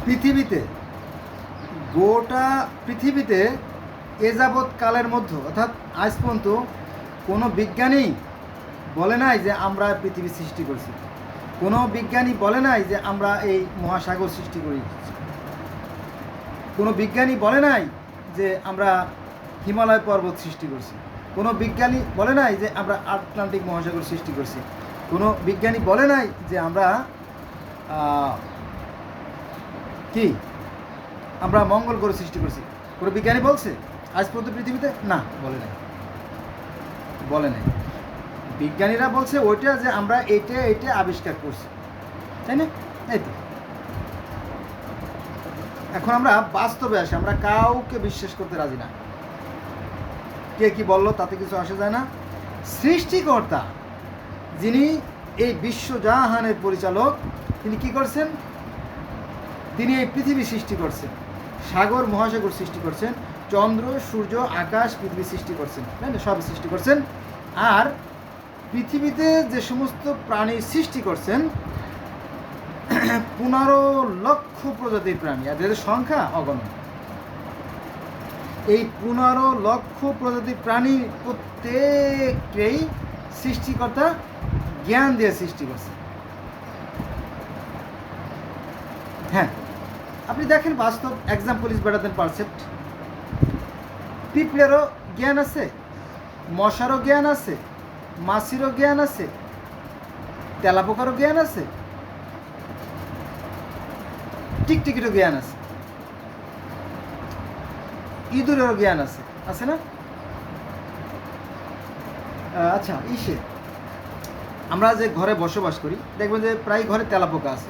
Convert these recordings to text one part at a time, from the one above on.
পৃথিবীতে গোটা পৃথিবীতে এ যাবৎ কালের মধ্যে অর্থাৎ আজ পর্যন্ত কোনো বিজ্ঞানী বলে নাই যে আমরা পৃথিবী সৃষ্টি করছি, কোনো বিজ্ঞানী বলে নাই যে আমরা এই মহাসাগর সৃষ্টি করি, কোনো বিজ্ঞানী বলে নাই যে আমরা হিমালয় পর্বত সৃষ্টি করছি, কোনো বিজ্ঞানী বলে নাই যে আমরা আটলান্টিক মহাসাগর সৃষ্টি করছি, কোনো বিজ্ঞানী বলে নাই যে আমরা কি আমরা মঙ্গল গ্রহ সৃষ্টি করছি। কোনো বিজ্ঞানী বলছে আজ পর্যন্ত পৃথিবীতে? না, বলে নাই। বিজ্ঞানীরা বলছে ওইটা যে আমরা এইটা আবিষ্কার করছি, তাই না? এই তো এখন আমরা বাস্তবে আসি, আমরা কাউকে বিশ্বাস করতে রাজি না। কে কি বললো তাতে কিছু আসে যায় না। সৃষ্টিকর্তা যিনি এই বিশ্বজাহানের পরিচালক, তিনি কি করছেন? তিনি এই পৃথিবী সৃষ্টি করছেন, সাগর মহাসাগর সৃষ্টি করছেন, চন্দ্র সূর্য আকাশ পৃথিবী সৃষ্টি করছেন, তাই না? সব সৃষ্টি করছেন। আর পৃথিবীতে যে সমস্ত প্রাণী সৃষ্টি করছেন 15 লক্ষ প্রজাতির প্রাণী, আর এদের সংখ্যা অগণন। এই 15 লক্ষ প্রজাতির প্রাণী প্রত্যেককেই সৃষ্টিকর্তা জ্ঞান দিয়ে সৃষ্টি করছে। হ্যাঁ, আপনি দেখেন বাস্তব example is better then percept. পিঁপড়েরও জ্ঞান আছে, মশারও জ্ঞান আছে, মাছিরও জ্ঞান আছে, তেলাপোকারও জ্ঞান আছে, টিকটিকিরও জ্ঞান আছে, ইঁদুরেরও জ্ঞান আছে, আছে না? আচ্ছা, আমরা যে ঘরে বসবাস করি দেখবেন যে প্রায় ঘরে তেলাপোকা আছে।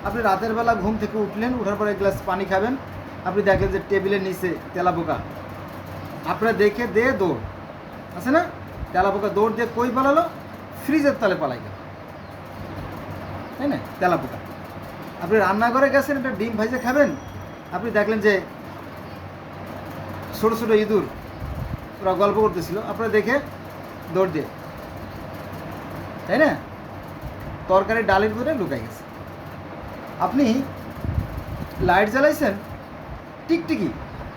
আপনি রাতের বেলা ঘুম থেকে উঠলেন, উঠার পরে এক গ্লাস পানি খাবেন, আপনি দেখলেন যে টেবিলের নিচে তেলাপোকা, আপনারা দেখে দে দৌড়, আছে না? তেলাপোকা দৌড় দিয়ে কই পালালো? ফ্রিজের তলে পালাই গেল, তাই না? তেলাপোকা। আপনি রান্নাঘরে গেছেন, একটা ডিম ভাজে খাবেন, আপনি দেখলেন যে ছোটো ছোটো ইঁদুর ওরা গল্প করতেছিল, আপনারা দেখে দৌড় দিয়ে, তাই না? তরকারি ডালের ভিতরে লুকাই গেছে। আপনি লাইট জ্বালাইছেন, টিকটিকি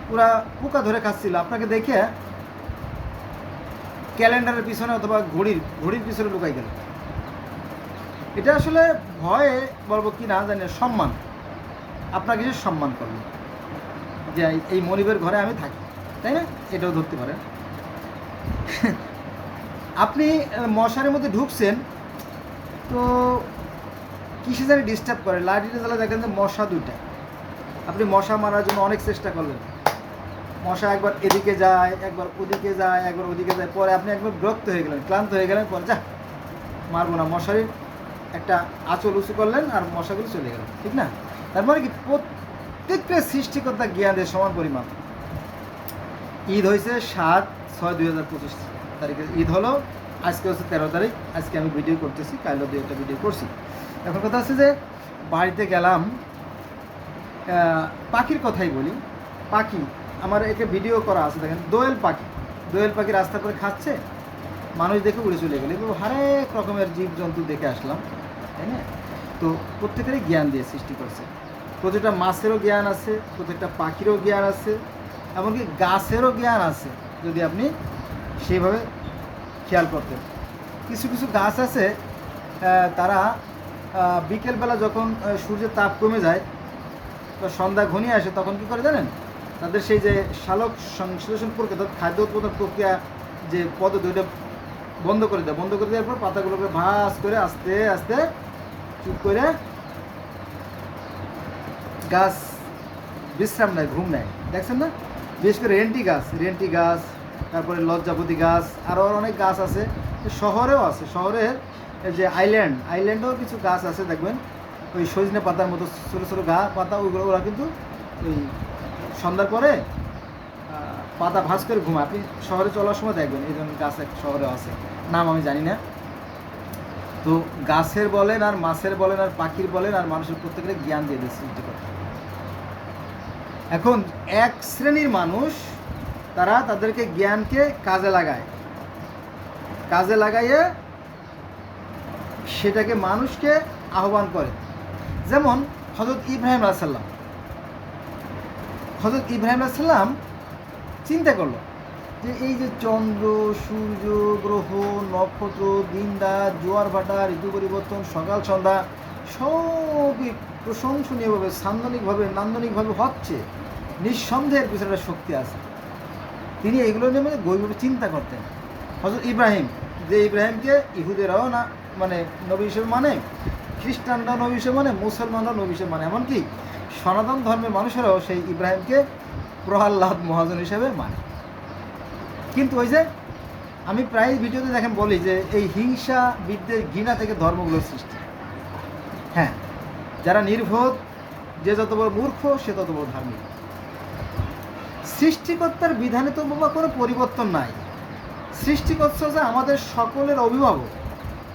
পুরা পোকা ধরে খাচ্ছিল, আপনাকে দেখে ক্যালেন্ডারের পিছনে অথবা ঘড়ির পিছনে লুকাই গেল। এটা আসলে ভয়ে বলবো কি না জানি, সম্মান, আপনাকে সে সম্মান করলো যে এই মনিবের ঘরে আমি থাকি, তাই না? এটাও ধরতে পারেন। আপনি মশারির মধ্যে ঢুকছেন, তো কিসে জানি ডিস্টার্ব করে, লাইটটা জ্বালা দেখেন যে মশা দুইটা, আপনি মশা মারার জন্য অনেক চেষ্টা করলেন, মশা একবার এদিকে যায়, একবার ওদিকে যায়, একবার ওদিকে যায়, পরে আপনি একবার বিরক্ত হয়ে গেলেন, ক্লান্ত হয়ে গেলেন, পরে যা মারবো না, মশারির একটা আঁচল উঁচু করলেন আর মশাগুলো চলে গেল, ঠিক না? তারপরে কি প্রত্যেকটা সৃষ্টিকর্তা জ্ঞানের সমান পরিমাণ। ঈদ হয়েছে 7/6/2025 তারিখে ঈদ হলো, আজকে হচ্ছে 13 তারিখ, আজকে আমি ভিডিও করতেছি, কালও 2-1টা ভিডিও করছি। এখন কথা হচ্ছে যে বাড়িতে গেলাম, পাখির কথাই বলি। পাখি আমার একটা ভিডিও করা আছে, দেখেন দোয়েল পাখি রাস্তা করে খাচ্ছে, মানুষ দেখে উড়ে চলে গেলে, কিন্তু হরেক রকমের জীবজন্তু দেখে আসলাম, তাই না? তো প্রত্যেকেরই জ্ঞান দিয়ে সৃষ্টি করছে। প্রত্যেকটা মাছেরও জ্ঞান আছে, প্রত্যেকটা পাখিরও জ্ঞান আছে, এমনকি গাছেরও জ্ঞান আছে যদি আপনি সেইভাবে খেয়াল করতেন। কিছু কিছু গাছ আছে, তারা বিকেলবেলা যখন সূর্যের তাপ কমে যায়, তো সন্ধ্যা ঘনিয়ে আসে, তখন কী করে জানেন? তাদের সেই যে শালক সংশ্লেষণ প্রক্রিয়া, খাদ্য উৎপাদন প্রক্রিয়া যে পদ্ধতি, ওইটা বন্ধ করে দেওয়ার পর পাতাগুলোকে ভাঁজ করে আস্তে আস্তে চুপ করে গাছ বিশ্রাম নেয়, ঘুম নেয়, দেখছেন না? বিশেষ করে রেন্টি গাছ, তারপরে লজ্জাপতি গাছ, আরও অনেক গাছ আছে, শহরেও আছে। শহরের যে আইল্যান্ডেও কিছু গাছ আছে, দেখবেন ওই সজনে পাতার মতো ছোটো ছোটো পাতা, ওইগুলো ওরা কিন্তু ওই সন্ধ্যার পরে পাতা ভাঁজ করে ঘুমায়। আপনি শহরে চলার সময় দেখবেন এই ধরনের গাছ এক শহরে আছে, নাম আমি জানি না। তো গাছের বলেন আর মাছের বলেন আর পাখির বলেন আর মানুষের প্রত্যেকের জ্ঞান দিয়ে দিচ্ছে সৃষ্টিকর্তা। এখন এক শ্রেণীর মানুষ, তারা তাদেরকে জ্ঞানকে কাজে লাগাইয়ে সেটাকে মানুষকে আহ্বান করে। যেমন হযরত ইব্রাহিম আলাইহিস সালাম, হযরত ইব্রাহিম আলাইহিস সালাম চিন্তা করলো যে এই যে চন্দ্র, সূর্য, গ্রহ, নক্ষত্র, দিন রাত, জোয়ার ভাটা, ঋতু পরিবর্তন, সকাল সন্ধ্যা সবই প্রশংসনীয়ভাবে, সান্দনিকভাবে, নান্দনিকভাবে হচ্ছে, নিঃসন্দেহের কিছু একটা শক্তি আছে। তিনি এগুলো নিয়ে গভীরভাবে চিন্তা করতেন। হযরত ইব্রাহিম, যে ইব্রাহিমকে ইহুদেরাও না মানে নবী হিসেবে মানে, খ্রিস্টানরাও নবী হিসেবে মানে, মুসলমানরাও নবী হিসেবে মানে, এমনকি সনাতন ধর্মের মানুষেরাও সেই ইব্রাহিমকে প্রহ্লাদ মহাজন হিসেবে মানে। কিন্তু ওই যে আমি প্রায় ভিডিওতে দেখেন বলি যে এই হিংসা, বিদ্বেষ, ঘৃণা থেকে ধর্মগুলোর সৃষ্টি। হ্যাঁ, যারা নির্বোধ, যে যত বড় মূর্খ সে তত বড় ধার্মিক। সৃষ্টিকর্তার বিধানে তো বাবা কোনো পরিবর্তন নাই। সৃষ্টিকর্তা যে আমাদের সকলের অভিভাবক,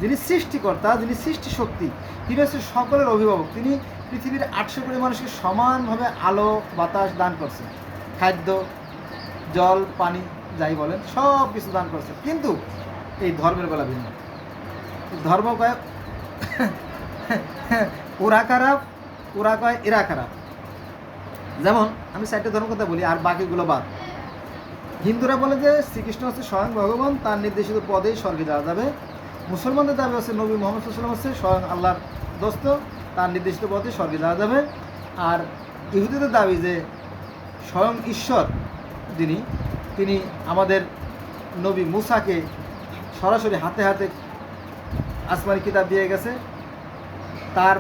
যিনি সৃষ্টিকর্তা, যিনি সৃষ্টি শক্তি, তিনি হচ্ছে সকলের অভিভাবক। তিনি পৃথিবীর 800 কোটি মানুষকে সমানভাবে আলো বাতাস দান করছেন, খাদ্য, জল, পানি যাই বলেন সব কিছু দান করছেন। কিন্তু এই ধর্মের বেলা ভিন্ন। ধর্ম কয় ওরা খারাপ, ওরা কয় এরা খারাপ। যেমন আমি 4টে ধর্ম কথা বলি আর বাকিগুলো বাদ। হিন্দুরা বলে যে শ্রীকৃষ্ণ হচ্ছে স্বয়ং ভগবান, তার নির্দেশিত পদেই স্বর্গে যাওয়া যাবে। মুসলমানদের দাবি হচ্ছে নবী মুহাম্মদ সাল্লাল্লাহু আলাইহি ওয়াসাল্লাম হচ্ছে স্বয়ং আল্লাহর দোস্ত, তার নির্দেশিত পথে স্বর্গে যাওয়া যাবে। আর ইহুদিদের দাবি যে স্বয়ং ঈশ্বর যিনি, তিনি আমাদের নবী মুসাকে সরাসরি হাতে হাতে আসমানি কিতাব দিয়ে গেছে, তার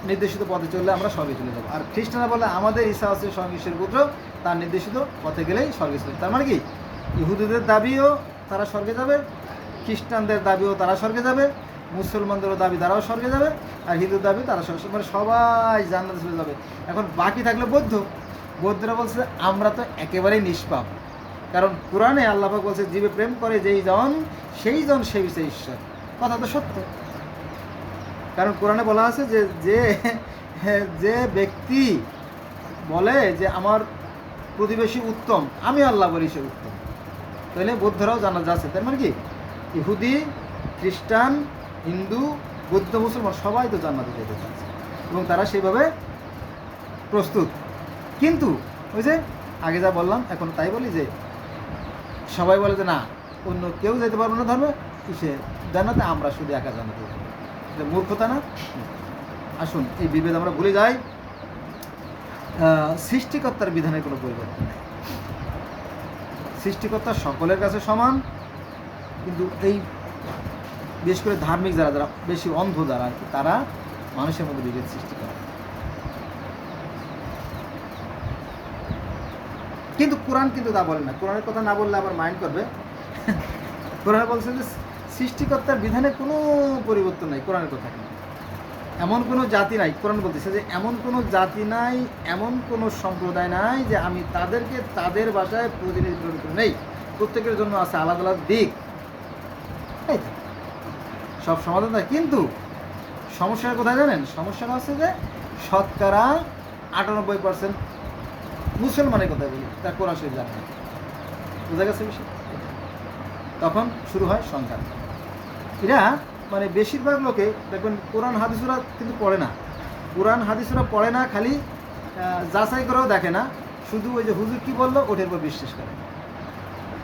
নির্দেশিত পথে চললে আমরা স্বর্গে চলে যাবো। আর খ্রিস্টানরা বলে আমাদের ঈসা হচ্ছে স্বয়ং ঈশ্বরের পুত্র, তার নির্দেশিত পথে গেলেই স্বর্গে চলে। তার মানে কি ইহুদিদের দাবিও তারা স্বর্গে যাবে, খ্রিস্টানদের দাবিও তারা স্বর্গে যাবে, মুসলমানদেরও দাবি তারাও স্বর্গে যাবে, আর হিন্দুর দাবি তারা স্বর্গে, মানে সবাই জান্নাতে চলে যাবে। এখন বাকি থাকলে বৌদ্ধরা বলছে আমরা তো একেবারেই নিষ্পাপ, কারণ কোরআনে আল্লাহ পাক বলছে জীবে প্রেম করে যেই জন সেই জন সে বিষয়ে ঈশ্বর। কথা তো সত্য, কারণ কোরআনে বলা আছে যে যে যে ব্যক্তি বলে যে আমার প্রতিবেশী উত্তম, আমি আল্লাহ বলি সে উত্তম, তাহলে বৌদ্ধরাও জানা যাচ্ছে। তার মানে কি ইহুদি, খ্রিস্টান, হিন্দু, বৌদ্ধ, মুসলমান সবাই তো জান্নাতে যেতে চাচ্ছে এবং তারা সেইভাবে প্রস্তুত। কিন্তু ওই যে আগে যা বললাম এখন তাই বলি যে সবাই বলে যে না অন্য কেউ যেতে পারবো না ধর্মে, কিসে জান্নাতে, আমরা শুধু একা জান্নাতে যাবো। এটা মূর্খতা না? আসুন এই বিভেদ আমরা ভুলে যাই। সৃষ্টিকর্তার বিধানের কোনো পরিবর্তন নেই। সৃষ্টিকর্তা সকলের কাছে সমান, কিন্তু এই বিশেষ করে ধার্মিক যারা বেশি অন্ধ যারা আর কি, তারা মানুষের মধ্যে বিভেদ সৃষ্টি করে। কিন্তু কোরআন কিন্তু তা বলে না। কোরআনের কথা না বললে আবার মাইন্ড করবে। কোরআন বলছে যে সৃষ্টিকর্তার বিধানে কোনো পরিবর্তন নাই। কোরআনের কথা কিন্তু এমন কোনো জাতি নাই, কোরআন বলতেছে যে এমন কোনো জাতি নাই, এমন কোনো সম্প্রদায় নাই যে আমি তাদেরকে তাদের ভাষায় প্রতিনিধিত্ব করে নেই। প্রত্যেকের জন্য আছে আলাদা আলাদা দিক, এই তো সব সমাধান থাকে। কিন্তু সমস্যাটা কোথায় জানেন? সমস্যাটা হচ্ছে যে শতকরা 98% মুসলমানের কথা বলি, তার কোরআন শরীফ জানে না। বোঝা গেছে বিষয়? তখন শুরু হয় সংঘাত। এরা মানে বেশিরভাগ লোকে দেখবেন কোরআন হাদিসরা কিন্তু পড়ে না। কোরআন হাদিসরা পড়ে না, খালি যাচাই করেও দেখে না, শুধু ওই যে হুজুর কি বললো ওটার উপর বিশ্বাস করে।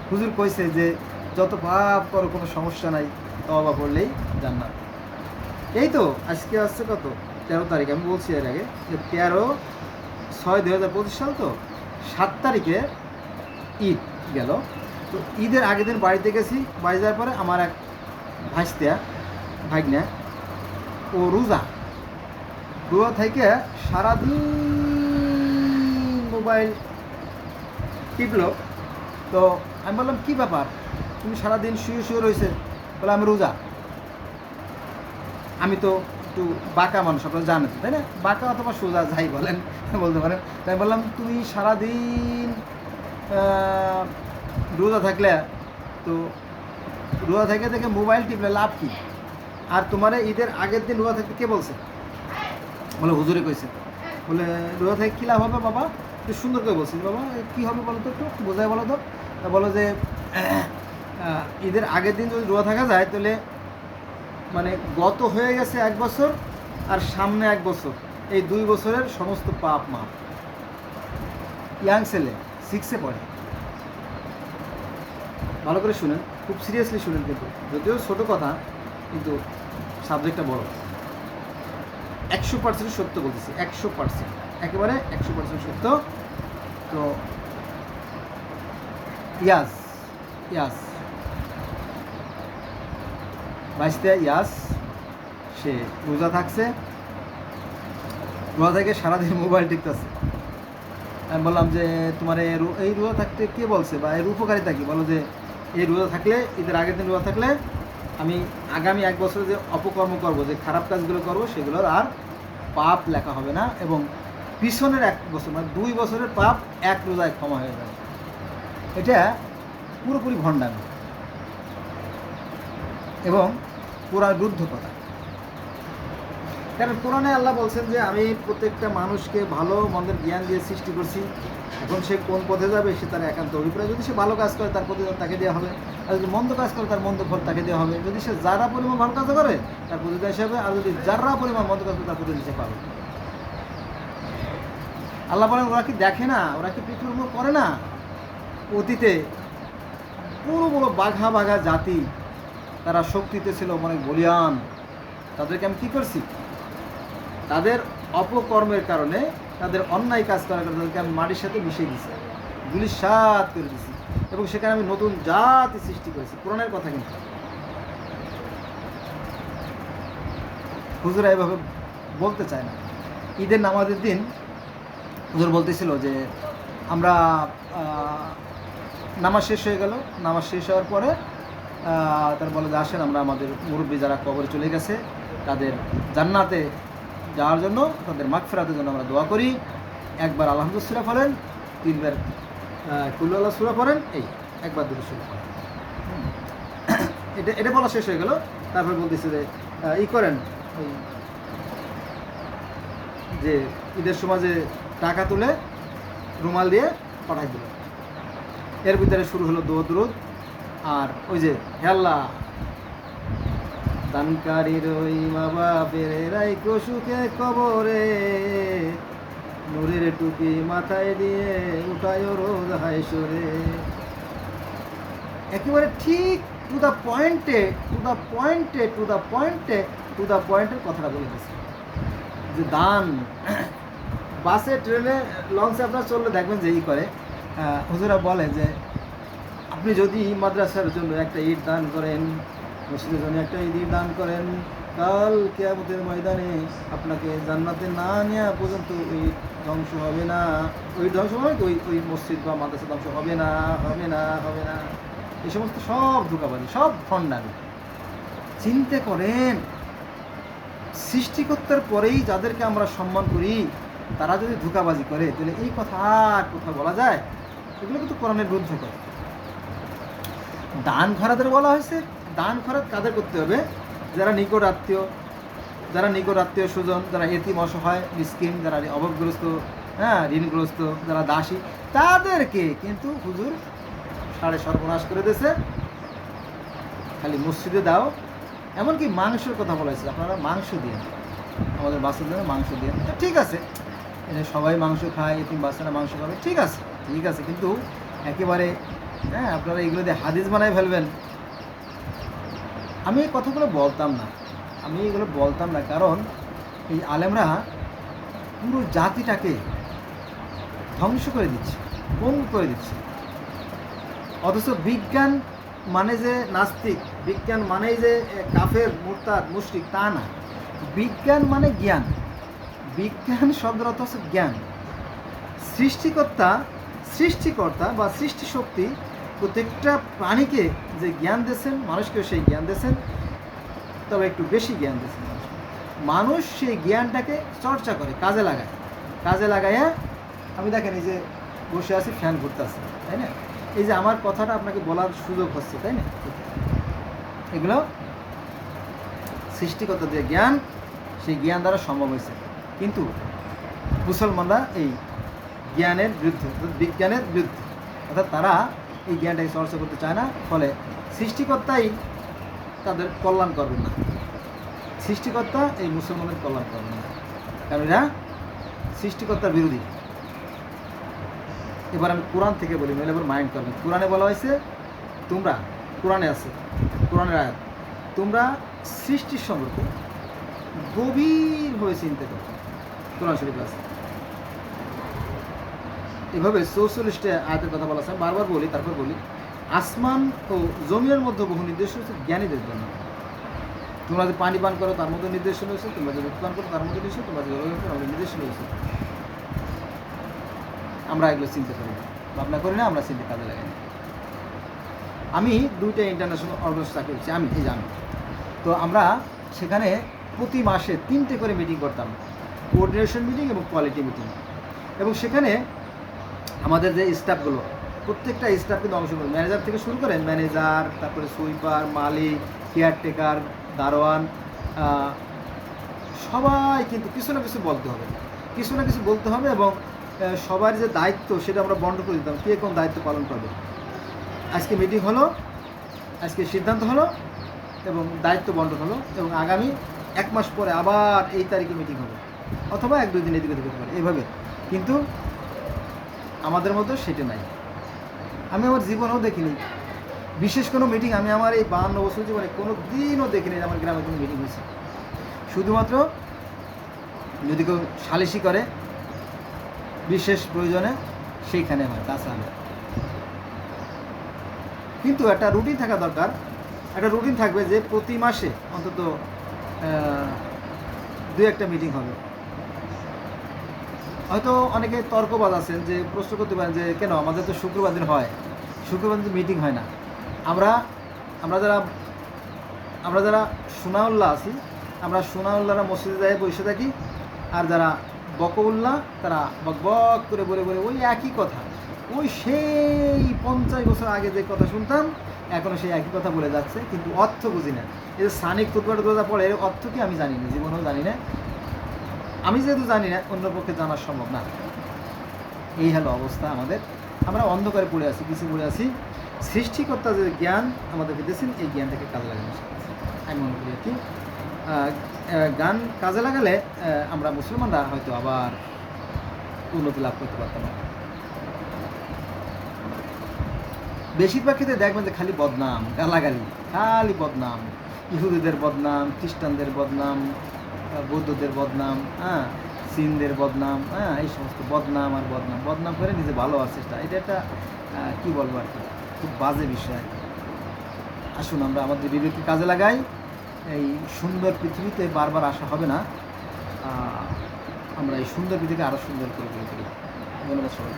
হুজুর কইছে যে যত পাপ করো কোনো সমস্যা নাই, তওবা করলেই জান্নাত। এই তো আজকে আসছে কত 13 তারিখ, আমি বলছি এর আগে যে 13/6/2025 সাল, তো 7 তারিখে ঈদ গেল। তো ঈদের আগের দিন বাড়িতে গেছি, বাড়ি যাওয়ার পরে আমার এক ভাগনা ও রোজা থেকে সারাদিন মোবাইল টিপলো। তো আমি বললাম কী ব্যাপার, তুমি সারাদিন শুয়ে রয়েছে? বলে আমি রোজা। আমি তো একটু বাঁকা মানুষ, আপনারা জানেন তাই না, বাঁকা অথবা সোজা যাই বলেন বলতে পারেন। তাই বললাম তুমি সারাদিন রোজা থাকলে, তো রোজা থেকে মোবাইল টিপলে লাভ কি? আর তোমার ঈদের আগের দিন রোজা থাকতে কে বলছে? বলে হুজুরে কইছে। বলে রোজা থেকে কী লাভ হবে বাবা? একটু সুন্দর করে বলছি, বাবা কী হবে বলো তো, একটু বোঝায় বলো তো। তা বলো যে ঈদের আগের দিন যদি রোজা থাকা যায় তাহলে মানে গত হয়ে গেছে 1 বছর আর সামনে 1 বছর, এই 2 বছরের সমস্ত পাপ মাপ। ইয়াং ছেলে 6-এ পড়ে। ভালো করে শুনেন, খুব সিরিয়াসলি শুনেন, কিন্তু যদিও ছোটো কথা কিন্তু সাবজেক্টটা বড়। 100% সত্য বলতেছি, 100%, একেবারে 100% সত্য। তো ইয়াস ইয়াস বাইশতে ইয়াস সে রোজা থাকছে, রোজা থেকে সারাদিন মোবাইল টিপতেছে। আমি বললাম যে তোমার এই রোজা থাকতে কে বলছে বা এর উপকারিতা কী? বলো যে এই রোজা থাকলে, ঈদের আগের দিন রোজা থাকলে আমি আগামী 1 বছরে যে অপকর্ম করব, যে খারাপ কাজগুলো করব, সেগুলোর আর পাপ লেখা হবে না, এবং পিছনের 1 বছর মানে 2 বছরের পাপ 1 রোজায় ক্ষমা হয়ে যাবে। এটা পুরোপুরি ভণ্ডামি এবং কোরআন বিরুদ্ধ কথা। কারণ কোরআনে আল্লাহ বলছেন যে আমি প্রত্যেকটা মানুষকে ভালো মন্দের জ্ঞান দিয়ে সৃষ্টি করছি। এখন সে কোন পথে যাবে সে তার একান্ত অভিপ্রায়। যদি সে ভালো কাজ করে তার প্রতিদান তাকে দেওয়া হবে, আর যদি মন্দ কাজ করে তার মন্দ ফল তাকে দেওয়া হবে। যদি সে যারা পরিমাণ ভালো কাজ করে তার প্রতিদান হিসাবে, আর যদি যারা পরিমাণ মন্দ কাজ করে তার প্রতিদান হিসেবে পাবে। আল্লাহ বলেন ওরা কি দেখে না, ওরা কি পৃথিবীর উপর করে না? অতীতে পুরো বড় বাঘা বাঘা জাতি, তারা শক্তিতে ছিল অনেক বলিয়ান, তাদেরকে আমি কী করছি? তাদের অপকর্মের কারণে, তাদের অন্যায় কাজ করার কারণে তাদেরকে আমি মাটির সাথে মিশিয়ে দিয়েছি, ধূলিসাৎ করে দিয়েছি, এবং সেখানে আমি নতুন জাতি সৃষ্টি করেছি। কোরআনের কথা কিন্তু হুজুরা এভাবে বলতে চায় না। ঈদের নামাজের দিন হুজুর বলতেছিল যে আমরা নামাজ শেষ হয়ে গেল, নামাজ শেষ হওয়ার পরে তারা বলে যে আসেন আমরা আমাদের মুরব্বী যারা কবরে চলে গেছে তাদের জান্নাতে যাওয়ার জন্য, তাদের মাগফিরাতের জন্য আমরা দোয়া করি। একবার আলহামদুলিল্লাহ সূরা পড়েন, 3বার কুল আল্লাহ সূরা পড়েন, এই একবার দুটো সূরা পড়েন। এটা বলা শেষ হয়ে গেল। তারপরে বলতেছে যে ই করেন, ওই যে ঈদের সময় যে টাকা তুলে রুমাল দিয়ে পাঠাই দিল, এর ভিতরে শুরু হলো দোয়া-দুরূদ। আর ওই যে হে আল্লাহ দানকারীর ওই মা বাপের রাইখো সুখে কবরে, নূরের টুপি মাথায় দিয়ে উঠায় রোজ হায়সরে। একেবারে ঠিক টু দ্য পয়েন্টের কথাটা বলে দিচ্ছে যে দান। বাসে, ট্রেনে, লঞ্চে আপনার চললে দেখবেন যে ই করে, হুজুরা বলে যে আপনি যদি মাদ্রাসার জন্য একটা ইট দান করেন, মসজিদের জন্য একটা ইট দান করেন, কাল কিয়ামতের ময়দানে আপনাকে জান্নাতে না নেওয়া পর্যন্ত ওই ধ্বংস হবে না। ওই ধ্বংস হবে, ওই মসজিদ বা মাদ্রাসা ধ্বংস হবে না। এই সমস্ত সব ধোঁকাবাজি, সব ফন্ডামি। চিন্তা করেন, সৃষ্টিকর্তার পরেই যাদেরকে আমরা সম্মান করি তারা যদি ধোঁকাবাজি করে, তাহলে এই কথা আর কোথাও বলা যায়? এগুলো কিন্তু কোরআনের বিরুদ্ধে করে। দান খরাতের বলা হয়েছে, দান খরাত কাদের করতে হবে? যারা নিকট আত্মীয় স্বজন, যারা এতিম অসহায় মিসকিন, যারা অভাবগ্রস্ত, ঋণগ্রস্ত, যারা দাসী, তাদেরকে কিন্তু হুজুর সাড়ে সর্বনাশ করে দিয়েছে। খালি মসজিদে দাও, এমনকি মাংসের কথা বলা হয়েছে, আপনারা মাংস দিয়ে আমাদের বাচ্চাদের মাংস দিয়ে। ঠিক আছে, সবাই মাংস খায়, এতিম বাচ্চারা মাংস খাবে, ঠিক আছে, কিন্তু একেবারে আপনারা এগুলো দিয়ে হাদিস বানায় ফেলবেন। আমি এই কথাগুলো বলতাম না, কারণ এই আলেমরা পুরো জাতিটাকে ধ্বংস করে দিচ্ছে, পঙ্গু করে দিচ্ছে। অথচ বিজ্ঞান মানে যে নাস্তিক, বিজ্ঞান মানেই যে কাফের, মুরতাদ, মুশরিক, তা না। বিজ্ঞান মানে জ্ঞান। বিজ্ঞান শব্দের অর্থ হচ্ছে জ্ঞান। সৃষ্টিকর্তা বা সৃষ্টি শক্তি প্রত্যেকটা প্রাণীকে যে জ্ঞান দিয়েছেন, মানুষকেও সেই জ্ঞান দিয়েছেন, তবে একটু বেশি জ্ঞান দিয়েছেন। মানুষ সেই জ্ঞানটাকে চর্চা করে, কাজে লাগাইয়া আমি দেখেন এই যে বসে আছি, ফ্যান ঘুরতেছে, তাই না? এই যে আমার কথাটা আপনাকে বলার সুযোগ হচ্ছে, তাই না? এগুলো সৃষ্টিকর্তা যে জ্ঞান, সেই জ্ঞান দ্বারা সম্ভব হয়েছে। কিন্তু মুসলমানরা এই জ্ঞানের বিরুদ্ধে, বিজ্ঞানের বিরুদ্ধে, অর্থাৎ তারা এই জ্ঞানটাকে চর্চা করতে চায় না। ফলে সৃষ্টিকর্তাই তাদের কল্যাণ করবেন না, সৃষ্টিকর্তা এই মুসলমানের কল্যাণ করবেন না, কারণ এরা সৃষ্টিকর্তার বিরোধী। এবার আমি কোরআন থেকে বলি, নইলে এবার মাইন্ড করবেন। কোরআনে বলা হয়েছে তোমরা, কোরআনে আছে, কোরআনের আয়াত, তোমরা সৃষ্টির সম্পর্কে গভীরভাবে চিন্তা করো। কোরআন শরীফ আছে এভাবে 44টা আয়াতের কথা বলা আছে। বারবার বলি, তারপর বলি, আসমান ও জমিনের মধ্যে বহু নির্দেশ হচ্ছে জ্ঞানীদের জন্য। তোমরা যে পানি পান করো তার মধ্যে নির্দেশন হয়েছে, তোমরা যে রোদ পান করো তার মধ্যে নির্দেশ, তোমরা যে নির্দেশন হয়েছে। আমরা এগুলো চিন্তা করি না, ভাবনা করি না, আমরা চিন্তা কাজে লাগাই না। আমি 2টা ইন্টারন্যাশনাল অর্গানাইজেশন চাকরি করছি, আমি এই জানি। তো আমরা সেখানে প্রতি মাসে 3টে করে মিটিং করতাম, কোঅর্ডিনেশন মিটিং এবং কোয়ালিটি মিটিং। এবং সেখানে আমাদের যে স্টাফগুলো, প্রত্যেকটা স্টাফ কিন্তু অংশগ্রহণ, ম্যানেজার থেকে শুরু করে ম্যানেজার, তারপরে সুইপার, মালিক, কেয়ারটেকার, দারোয়ান, সবাই কিন্তু কিছু না কিছু বলতে হবে, কিছু না কিছু বলতে হবে। এবং সবার যে দায়িত্ব সেটা আমরা বন্ড করে দিতাম, কে কোন দায়িত্ব পালন করবে। আজকে মিটিং হলো, আজকে সিদ্ধান্ত হলো এবং দায়িত্ব বন্টন হলো, এবং আগামী 1 মাস পরে আবার এই তারিখে মিটিং হবে, অথবা 1-2 দিন এদিকে হতে পারে, এইভাবে। কিন্তু আমাদের মতো সেটা নাই। আমি আমার জীবনেও দেখিনি বিশেষ কোনো মিটিং, আমি আমার এই 52 বছর জীবনে কোনো দিনও দেখিনি আমার গ্রামে কোনো মিটিং হয়েছে। শুধুমাত্র যদি কেউ সালিশি করে বিশেষ প্রয়োজনে সেইখানে হয়, তাছাড়া। কিন্তু একটা রুটিন থাকা দরকার, একটা রুটিন থাকবে যে প্রতি মাসে অন্তত 2-1টা মিটিং হবে। হয়তো অনেকে তর্কবাদ আছেন যে প্রশ্ন করতে পারেন যে কেন আমাদের তো শুক্রবার দিন হয়, শুক্রবার দিন মিটিং হয় না। আমরা যারা সুনাউল্লাহ আছি, আমরা সুনাউল্লাহরা মসজিদে যাই বসে থাকি, আর যারা বকউল্লাহ তারা বক করে বলে বলে ওই একই কথা, ওই সেই 50 বছর আগে যে কথা শুনতাম এখনও সেই একই কথা বলে যাচ্ছে, কিন্তু অর্থ বুঝি না। এই যে সানিক খুতবা পড়ে, এর অর্থ কি আমি জানি না, জীবনেও জানি না। আমি যেহেতু জানি না, অন্য পক্ষে জানা সম্ভব না। এই হলো অবস্থা আমাদের। আমরা অন্ধকারে পড়ে আছি, কিছু পড়ে আছি। সৃষ্টিকর্তা যে জ্ঞান আমাদেরকে দিয়েছেন, এই জ্ঞানটাকে কাজে লাগানো আমি মনে করি আর কি। জ্ঞান কাজে লাগালে আমরা মুসলমানরা হয়তো আবার উন্নতি লাভ করতে পারতাম। বেশিরভাগ ক্ষেত্রে দেখবেন যে খালি বদনাম, গালাগালি, খালি বদনাম, ইহুদিদের বদনাম, খ্রিস্টানদের বদনাম, বৌদ্ধদের বদনাম, সিনদের বদনাম, এই সমস্ত বদনাম আর বদনাম করে নিজে ভালো হওয়ার চেষ্টা। এটা একটা কী বলবো আর কি, খুব বাজে বিষয়। আসুন আমরা আমাদের বিবেককে কাজে লাগাই। এই সুন্দর পৃথিবীতে বারবার আসা হবে না, আমরা এই সুন্দর পৃথিবীকে আরও সুন্দর করে তুলি। ধন্যবাদ সবাই।